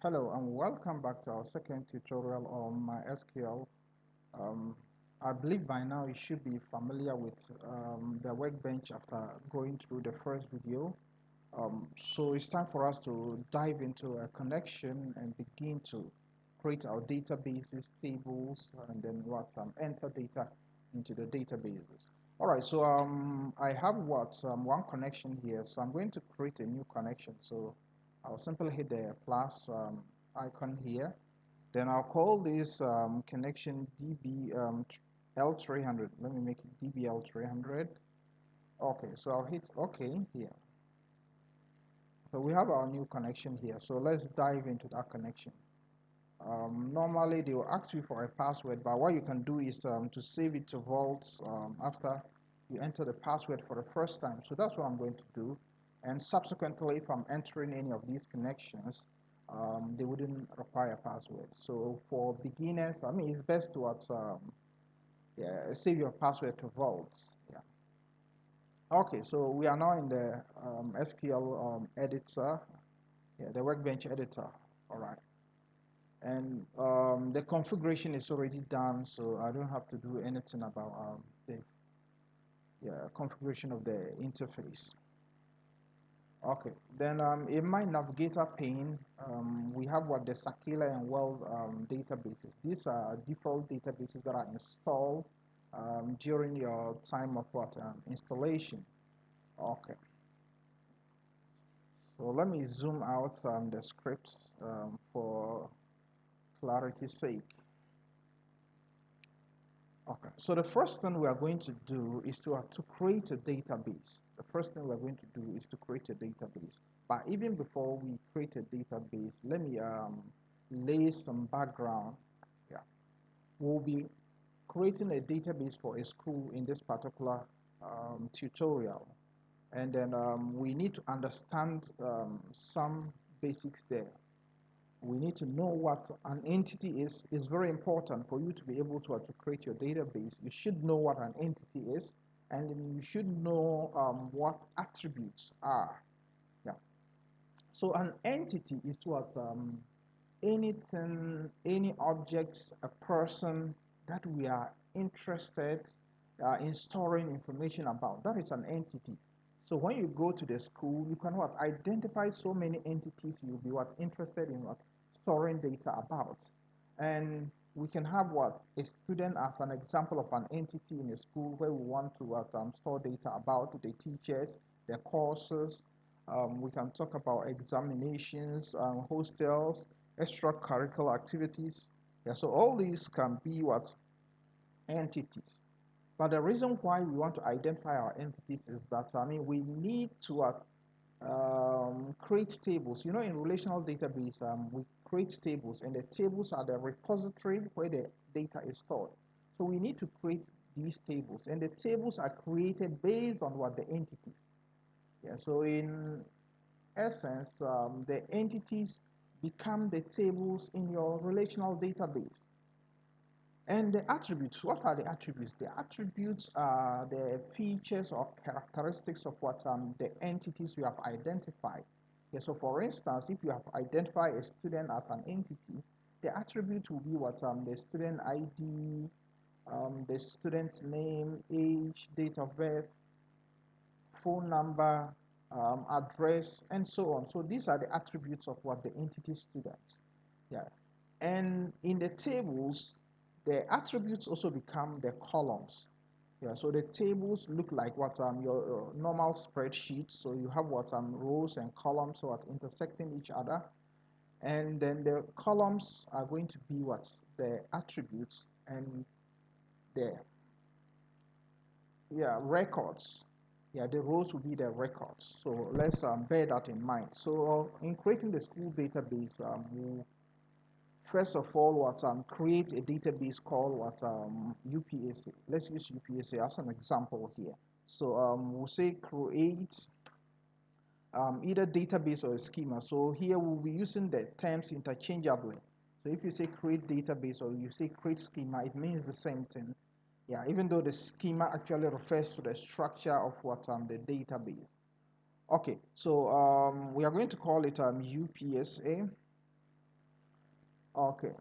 Hello and welcome back to our second tutorial on MySQL. Um, I believe by now you should be familiar with the workbench after going through the first video. So it's time for us to dive into a connection and begin to create our databases, tables, and then enter data into the databases. All right, so I have one connection here, so I'm going to create a new connection. So I'll simply hit the plus icon here. Then I'll call this connection DB L300. Let me make it DBL300. Okay, so I'll hit OK here. So we have our new connection here. So let's dive into that connection. Normally they will ask you for a password, but what you can do is to save it to Vault after you enter the password for the first time. So that's what I'm going to do. And subsequently, if I'm entering any of these connections, they wouldn't require a password. So for beginners, I mean, it's best to yeah, save your password to Vault. Yeah. Okay, so we are now in the SQL editor, yeah, the Workbench editor. All right. And the configuration is already done, so I don't have to do anything about the configuration of the interface. Okay, then in my navigator pane, we have the Sakila and World databases. These are default databases that are installed during your time of installation. Okay, so let me zoom out the scripts for clarity's sake. Okay, so the first thing we are going to do is to create a database. The first thing we're going to do is to create a database. But even before we create a database, let me lay some background. Yeah, we'll be creating a database for a school in this particular tutorial. And then we need to understand some basics there. We need to know what an entity is. It's very important for you to be able to create your database. You should know what an entity is, and you should know what attributes are. Yeah. So an entity is anything, any object, a person that we are interested in storing information about. That is an entity. So when you go to the school, you can identify so many entities you'll be interested in storing data about. And we can have a student as an example of an entity in a school where we want to store data about the teachers, the courses. We can talk about examinations, hostels, extracurricular activities. Yeah, so all these can be entities. But the reason why we want to identify our entities is that we need to create tables. You know, in relational database, we create tables, and the tables are the repository where the data is stored. So we need to create these tables, and the tables are created based on the entities. Yeah. So in essence, the entities become the tables in your relational database. And the attributes, what are the attributes? The attributes are the features or characteristics of the entities you have identified. Yeah, so for instance, if you have identified a student as an entity, the attribute will be the student ID, the student name, age, date of birth, phone number, address, and so on. So these are the attributes of the entity students. Yeah. And in the tables, the attributes also become the columns. Yeah, so the tables look like your normal spreadsheet. So you have rows and columns intersecting each other, and then the columns are going to be the attributes, and the records. Yeah, the rows will be the records. So let's bear that in mind. So in creating the school database, we'll first of all create a database called UPSA. Let's use UPSA as an example here. So we'll say create either database or a schema. So here we'll be using the terms interchangeably. So if you say create database or you say create schema, it means the same thing. Yeah, even though the schema actually refers to the structure of the database. Okay, so we are going to call it UPSA. Okay,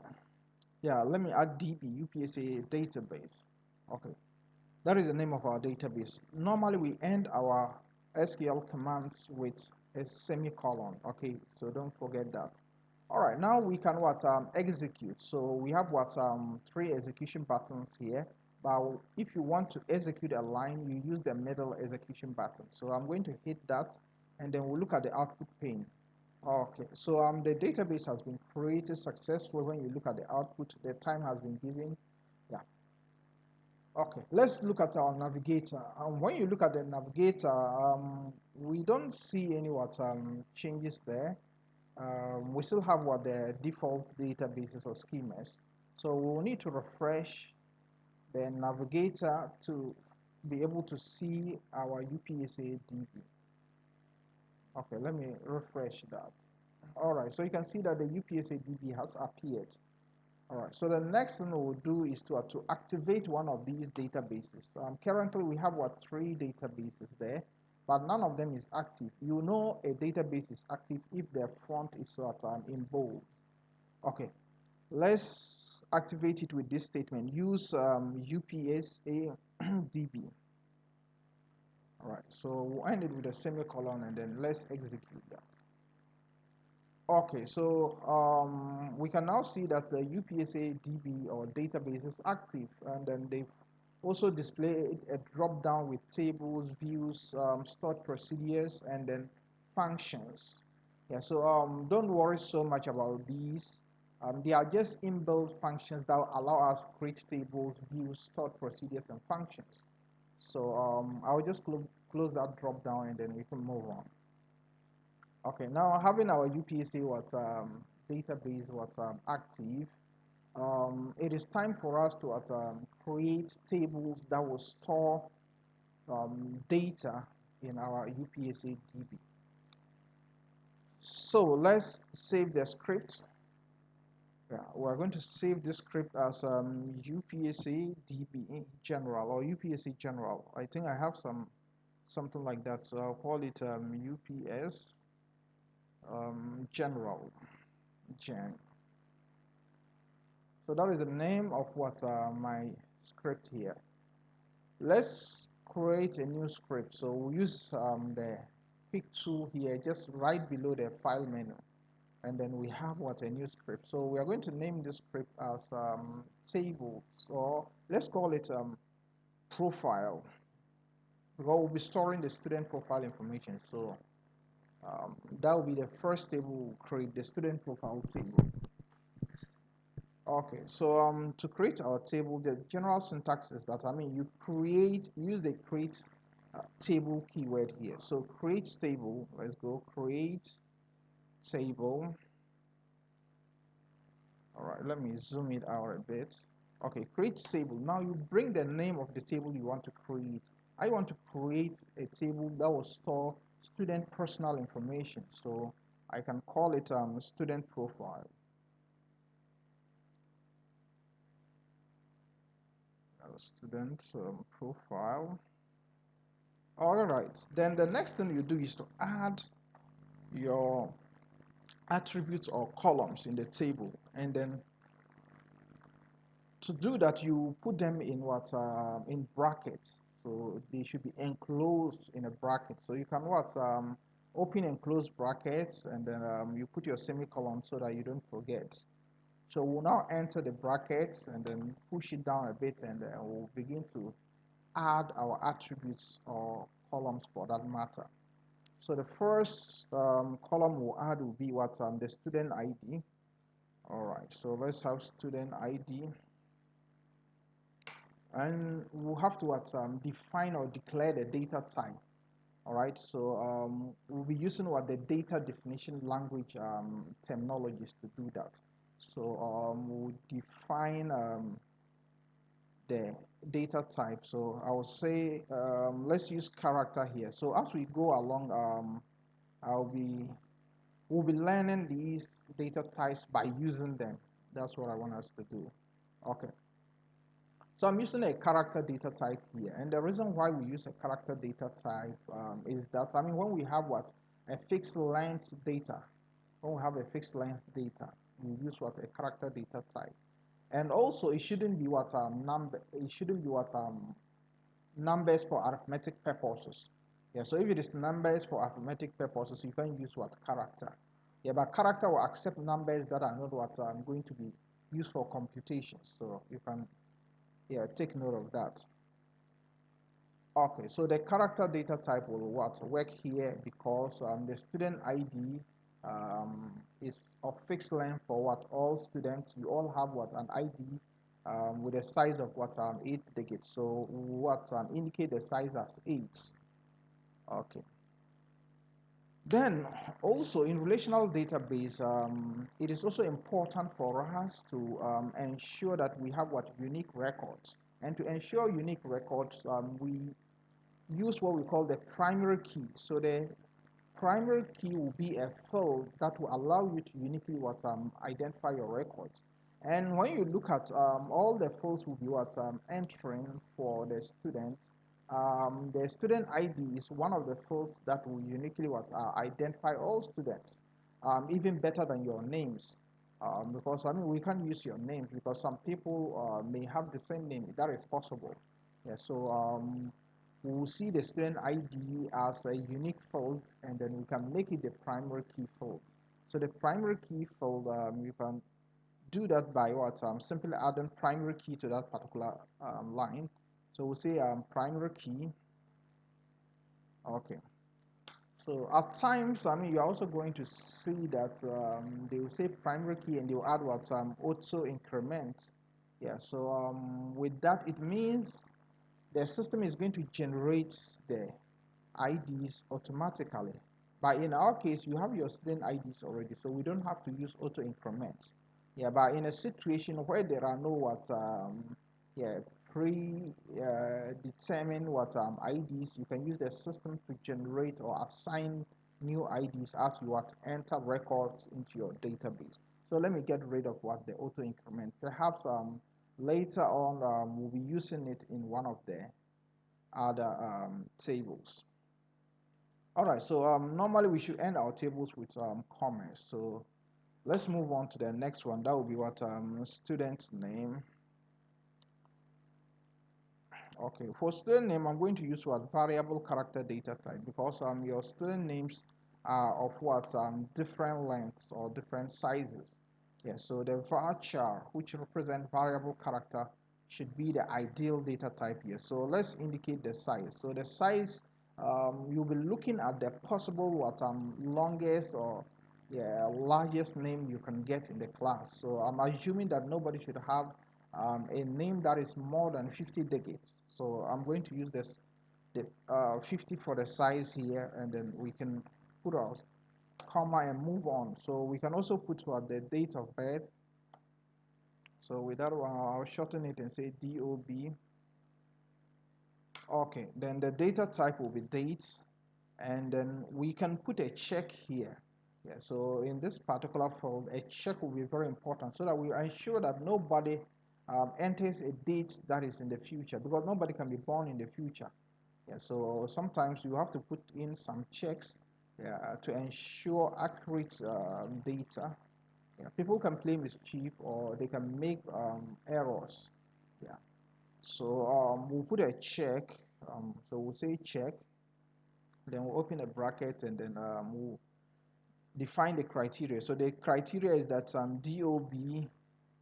yeah, let me add DB, UPSA database. Okay, that is the name of our database. Normally we end our SQL commands with a semicolon. Okay, so don't forget that. All right, now we can what execute. So we have what three execution buttons here. But if you want to execute a line, you use the middle execution button. So I'm going to hit that, and then we'll look at the output pane. Okay, so the database has been created successfully. When you look at the output, the time has been given. Yeah. Okay, let's look at our navigator. When you look at the navigator, we don't see any what changes there. We still have what the default databases or schemas. So we'll need to refresh the navigator to be able to see our UPSA DB. Okay, let me refresh that. All right, so you can see that the UPSA DB has appeared. All right, so the next thing we'll do is to activate one of these databases. Currently, we have what three databases there, but none of them is active. You know a database is active if the font is in bold. Okay, let's activate it with this statement. Use UPSA DB. All right, so we'll end it with a semicolon and then let's execute that. Okay, so we can now see that the UPSA DB or database is active, and then they've also displayed a drop down with tables, views, stored procedures, and then functions. Yeah, so don't worry so much about these. They are just inbuilt functions that allow us to create tables, views, stored procedures, and functions. So I'll just close that drop down and then we can move on. Okay, now having our UPSA database active, it is time for us to create tables that will store data in our UPSA DB. So let's save the script. Yeah, we're going to save this script as UPSA DB general or UPSA general. I think I have something like that, so I'll call it UPS general. Gen. So that is the name of what my script here. Let's create a new script. So we'll use the pick tool here, just right below the file menu. And then we have what a new script. So we are going to name this script as tables, or let's call it profile, because we'll be storing the student profile information. So that will be the first table we'll create, the student profile table. Okay, so to create our table, the general syntax is that you use the create table keyword here. So create table, let's go create table. All right, let me zoom it out a bit. Okay, create table. Now you bring the name of the table you want to create. I want to create a table that will store student personal information. So I can call it student profile. Student profile. All right, then the next thing you do is to add your attributes or columns in the table, and then to do that you put them in in brackets, so they should be enclosed in a bracket. So you can open and close brackets, and then you put your semicolon so that you don't forget. So we'll now enter the brackets and then push it down a bit, and then we'll begin to add our attributes or columns for that matter. So the first column we'll add will be the student ID. All right, so let's have student ID, and we'll have to define or declare the data type. All right, so we'll be using the data definition language terminologies to do that. So we'll define the data type. So I will say let's use character here. So as we go along, we'll be learning these data types by using them. That's what I want us to do. Okay. So I'm using a character data type here, and the reason why we use a character data type is that when we have a fixed length data, When we have a fixed length data, we use what a character data type. And also, it shouldn't be what number. It shouldn't be what numbers for arithmetic purposes. Yeah. So if it is numbers for arithmetic purposes, you can use what character. Yeah, but character will accept numbers that are not what going to be used for computation. So you can, yeah, take note of that. Okay, so the character data type will what work here because the student ID is of fixed length for what all students. You all have what an ID with a size of what 8 digits. So what indicate the size as 8. Okay. Then also in relational database, it is also important for us to ensure that we have what unique records. And to ensure unique records, we use what we call the primary key. So the primary key will be a field that will allow you to uniquely what identify your records. And when you look at all the fields will be what entering for the student ID is one of the fields that will uniquely what identify all students, even better than your names. Because I mean we can't use your names because some people may have the same name. That is possible. Yeah. So we will see the student ID as a unique field, and then we can make it the primary key field. So the primary key field, you can do that by what? Simply adding primary key to that particular line. So we'll say primary key. Okay. So at times, I mean, you're also going to see that they will say primary key and they will add what auto increment. Yeah. So with that, it means the system is going to generate the IDs automatically. But in our case, you have your student IDs already, so we don't have to use auto increment. Yeah, but in a situation where there are no what yeah determined what IDs, you can use the system to generate or assign new IDs as you want to enter records into your database. So let me get rid of what the auto increment. Perhaps later on we'll be using it in one of the other tables. All right, so normally we should end our tables with comments. So let's move on to the next one. That will be what student name. Okay, for student name, I'm going to use what variable character data type because your student names are of what different lengths or different sizes. Yeah, so the varchar, which represent variable character, should be the ideal data type here. So let's indicate the size. So the size, you'll be looking at the possible what longest or yeah largest name you can get in the class. So I'm assuming that nobody should have a name that is more than 50 digits. So I'm going to use this the 50 for the size here, and then we can put our comma and move on. So we can also put the date of birth. So with that one, I'll shorten it and say DOB. Okay, then the data type will be dates, and then we can put a check here. Yeah, so in this particular field, a check will be very important so that we ensure that nobody enters a date that is in the future, because nobody can be born in the future. Yeah, so sometimes you have to put in some checks to ensure accurate data. Yeah, people can play mischief or they can make errors. Yeah, so we'll put a check. So we'll say check, then we'll open a bracket, and then we'll define the criteria. So the criteria is that DOB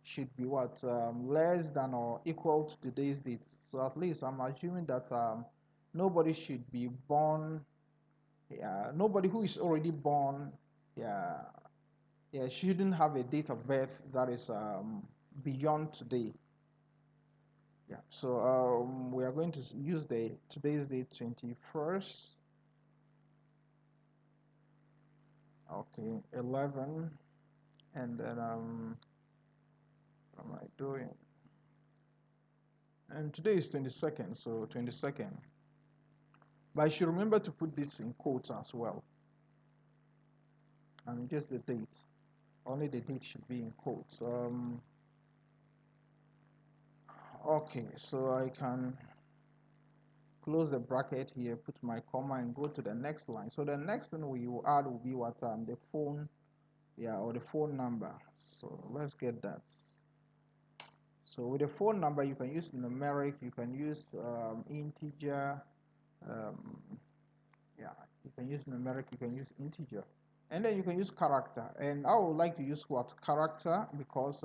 should be what less than or equal to today's dates. So at least I'm assuming that nobody should be born. Yeah, nobody who is already born. Yeah, yeah, shouldn't have a date of birth that is beyond today. Yeah. So we are going to use the today's date 21st. Okay, 11, and then what am I doing? And today is 22nd, so 22nd. But I should remember to put this in quotes as well. And just the date. Only the date should be in quotes. Okay, so I can close the bracket here, put my comma, and go to the next line. So the next thing we will add will be what the phone yeah, or the phone number. So let's get that. So with the phone number, you can use numeric, you can use integer, um, yeah, you can use numeric, you can use integer, and then you can use character. And I would like to use what character because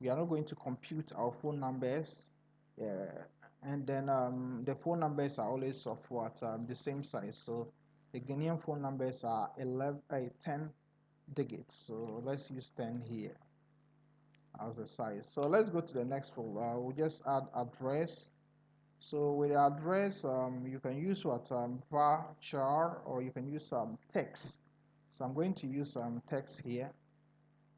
we are not going to compute our phone numbers, and then the phone numbers are always of what the same size. So the Guinean phone numbers are 10 digits. So let's use 10 here as a size. So let's go to the next folder. We'll just add address. So with the address, you can use what varchar, or you can use some text. So I'm going to use some text here.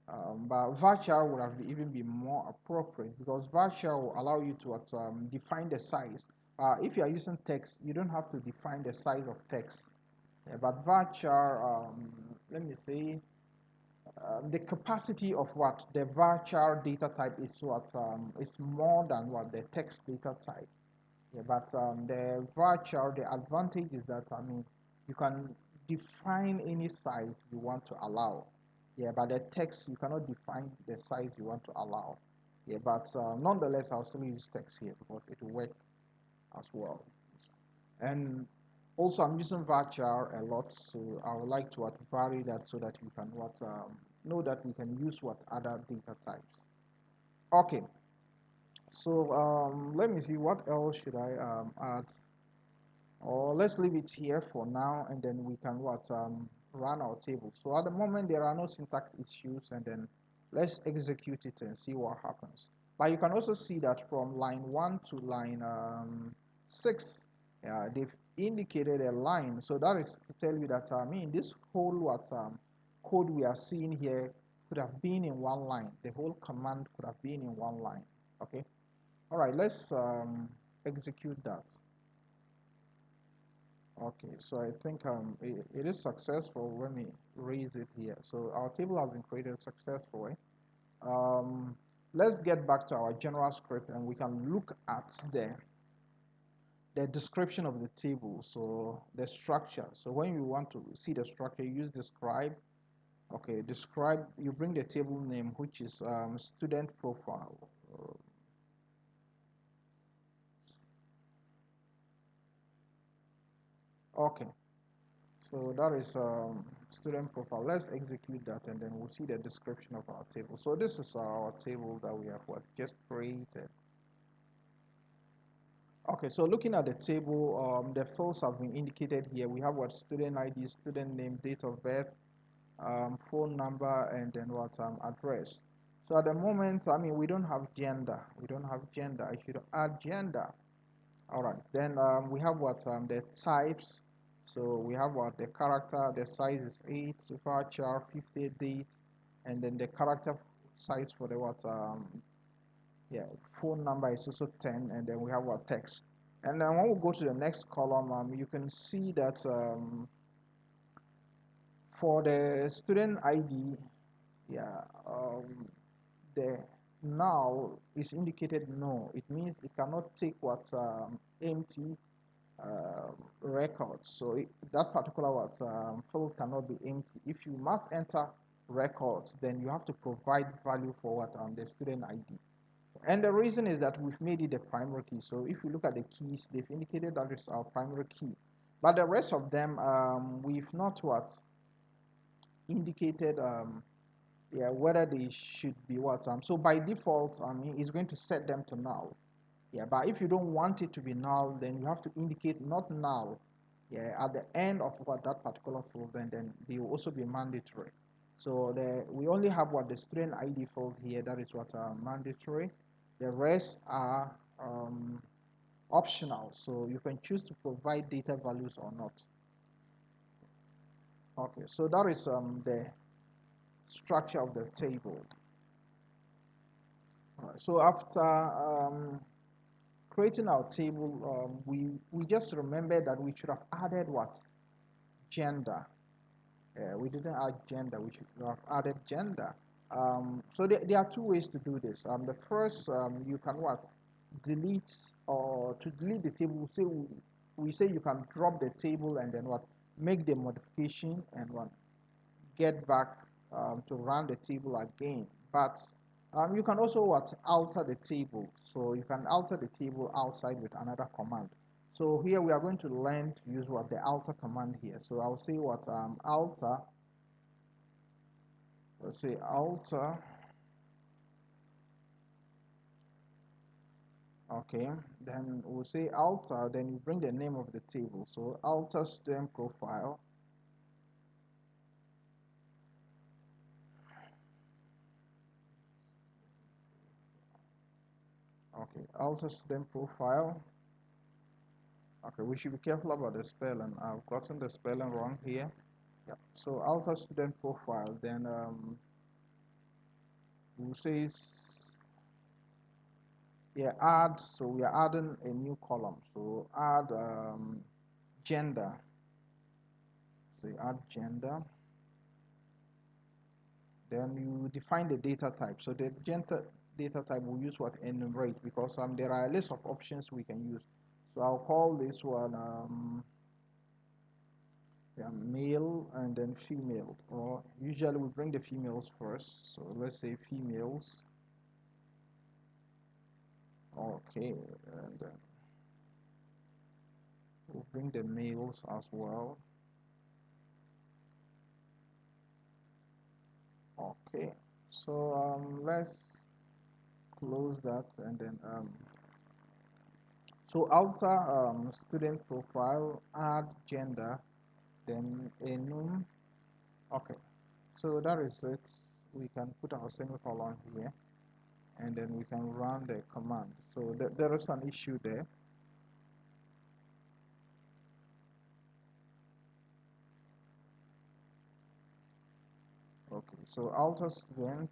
But varchar would have even been more appropriate because varchar will allow you to define the size. If you are using text, you don't have to define the size of text. But varchar, let me see, the capacity of what the varchar data type is what is more than what the text data type. Yeah, but the varchar, the advantage is that you can define any size you want to allow. Yeah, but the text you cannot define the size you want to allow. Yeah, but nonetheless, I'll still use text here because it will work as well. And also, I'm using varchar a lot, so I would like to vary that so that you can know that we can use what other data types. Okay, so let me see what else should I add, or let's leave it here for now, and then we can run our table. So at the moment there are no syntax issues, and then let's execute it and see what happens. But you can also see that from line 1 to line 6, they've indicated a line. So that is to tell you that this whole code we are seeing here could have been in one line. The whole command could have been in one line. Okay. All right. Let's execute that. Okay, so I think it is successful. Let me raise it here. So our table has been created successfully. Let's get back to our general script and we can look at the description of the table. So the structure. So when you want to see the structure, you use describe. Okay, describe, you bring the table name, which is student profile. Okay, so that is student profile. Let's execute that and then we'll see the description of our table. So this is our table that we have just created. Okay, so looking at the table, the fields have been indicated here. We have what student ID, student name, date of birth, phone number, and then what address. So at the moment, we don't have gender. We don't have gender. I should add gender. All right, then we have what the types. So we have what the character, the size is 8, varchar 50 date, and then the character size for the yeah, phone number is also 10, and then we have what text. And then when we go to the next column, you can see that for the student ID, yeah, the null is indicated no. It means it cannot take what empty records. So that particular field cannot be empty. If you must enter records, then you have to provide value for what the student ID. And the reason is that we've made it the primary key. So if you look at the keys, they've indicated that it's our primary key. But the rest of them, we've not indicated yeah, whether they should be so by default, it's going to set them to null. Yeah, but if you don't want it to be null, then you have to indicate not null, yeah, at the end of that particular field, and then they will also be mandatory. So we only have the student ID field here, that is what mandatory. The rest are optional, so you can choose to provide data values or not. Okay, so that is the structure of the table. All right, so after creating our table, we just remember that we should have added what? Gender. We didn't add gender, we should have added gender. So there are two ways to do this. The first, you can delete, or to delete the table, we say you can drop the table and then make the modification and get back to run the table again. But you can also alter the table. So you can alter the table outside with another command. So here we are going to learn to use the alter command here. So I'll say alter. Let's say alter. Okay, then we'll say alter, then you bring the name of the table. So alter student profile. Okay, alter student profile. Okay, we should be careful about the spelling. I've gotten the spelling wrong here. Yeah. So alter student profile, then we'll say yeah, add. So we are adding a new column. So add gender. So you add gender. Then you define the data type. So the gender data type will use enumerate, because there are a list of options we can use. So I'll call this one yeah, male and then female, or usually we bring the females first. So let's say females. Okay, and then we'll bring the males as well. Okay, so let's close that, and then so alter student profile, add gender, then enum. Okay, so that is it. We can put our semicolon here, and then we can run the command. So there is an issue there. Okay, so alter student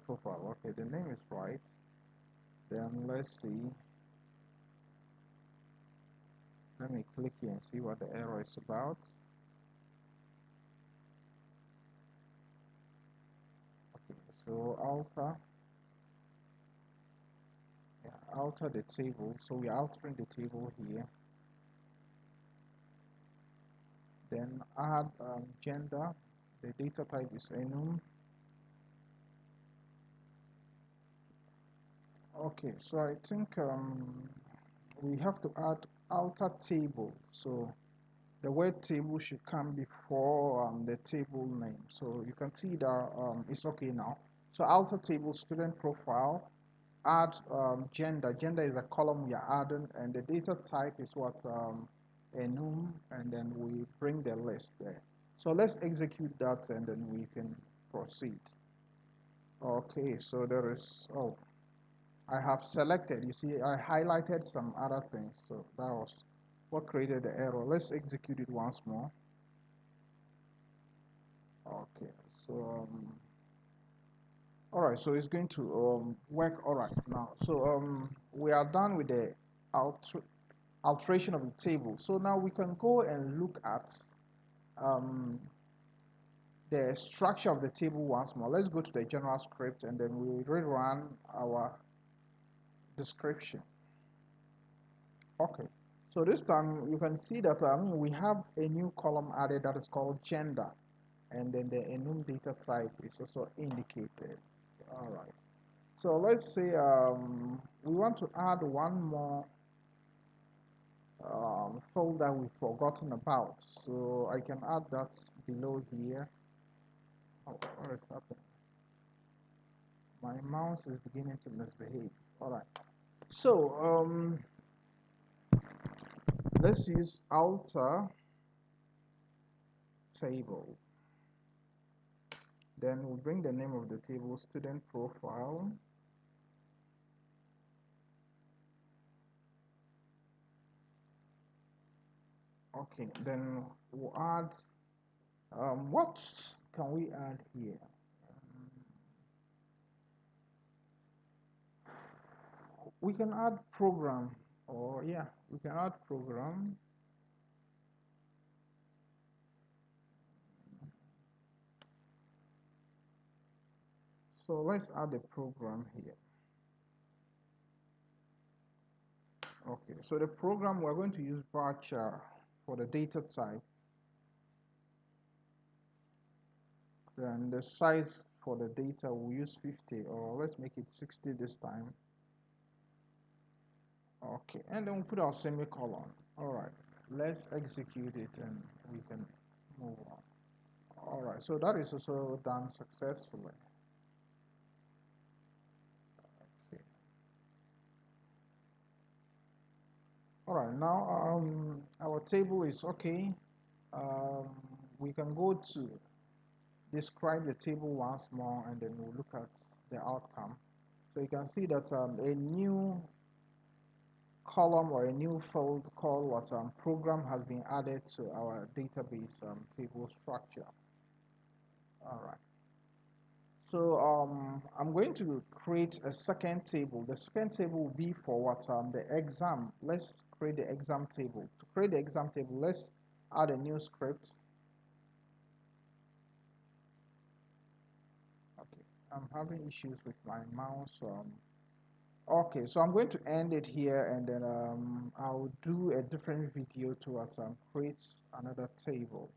profile. Okay, the name is right. Then let's see. Let me click here and see what the error is about. Okay, so alter. Yeah, alter the table. So we're altering the table here. Then add gender. The data type is enum. Okay, so I think we have to add alter table. So the word table should come before the table name. So you can see that it's okay now. So alter table student profile, add gender. Gender is a column we are adding, and the data type is enum, and then we bring the list there. So let's execute that, and then we can proceed. Okay, so there is, oh, I have selected, you see, I highlighted some other things, so that was what created the error. Let's execute it once more. Okay, so all right, so it's going to work all right now. So we are done with the alteration of the table. So now we can go and look at um, the structure of the table once more. Let's go to the general script, and then we'll rerun our description. Okay, so this time you can see that we have a new column added that is called gender, and then the enum data type is also indicated. All right, so let's say we want to add one more folder we've forgotten about, so I can add that below here. Oh, what is happening? My mouse is beginning to misbehave. All right, so let's use alter table. Then we'll bring the name of the table, student profile. Okay, then we'll add, what can we add here? We can add program, or yeah, we can add program. So let's add a program here. Okay, so the program, we're going to use varchar for the data type. Then the size for the data, we'll use 50, or let's make it 60 this time. Okay, and then we'll put our semicolon. All right, let's execute it and we can move on. All right, so that is also done successfully. Okay. All right, now our table is okay. Um, we can go to describe the table once more, and then we'll look at the outcome. So you can see that a new column or a new field called what program has been added to our database table structure. All right. So I'm going to create a second table. The second table will be for what the exam. Let's create the exam table. To create the exam table, let's add a new script. Okay, I'm having issues with my mouse. Okay, so I'm going to end it here, and then I'll do a different video to create another table.